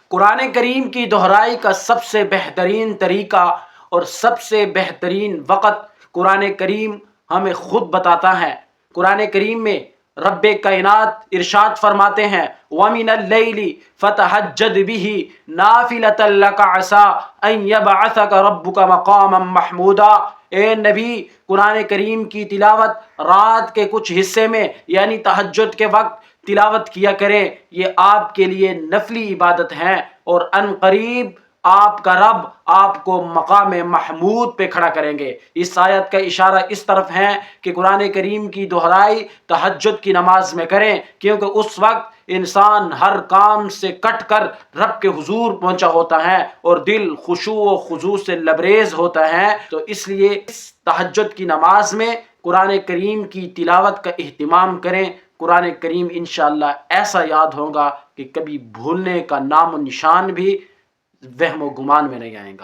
قرآن کریم کی دہرائی کا سب سے بہترین طریقہ اور سب سے بہترین وقت قرآن کریم ہمیں خود بتاتا ہے۔ قرآن کریم میں رب کائنات ارشاد فرماتے ہیں وَمِنَ اللَّيْلِ فَتَہَجَّدْ بِهِ نَافِلَةً لَكَ عَسَىٰ أَن يَبْعَثَكَ رَبُّكَ مَقَامًا مَحْمُودًا۔ اے نبی، قرآن کریم کی تلاوت رات کے کچھ حصے میں یعنی تہجد کے وقت تلاوت کیا کریں، یہ آپ کے لیے نفلی عبادت ہے اور ان قریب آپ کا رب آپ کو مقام محمود پہ کھڑا کریں گے۔ اس آیت کا اشارہ اس طرف ہے کہ قرآن کریم کی دہرائی تہجد کی نماز میں کریں، کیونکہ اس وقت انسان ہر کام سے کٹ کر رب کے حضور پہنچا ہوتا ہے اور دل خشوع و خضوع سے لبریز ہوتا ہے۔ تو اس لیے اس تہجد کی نماز میں قرآن کریم کی تلاوت کا اہتمام کریں۔ قرآن کریم انشاءاللہ ایسا یاد ہوگا کہ کبھی بھولنے کا نام و نشان بھی وہم و گمان میں نہیں آئے گا۔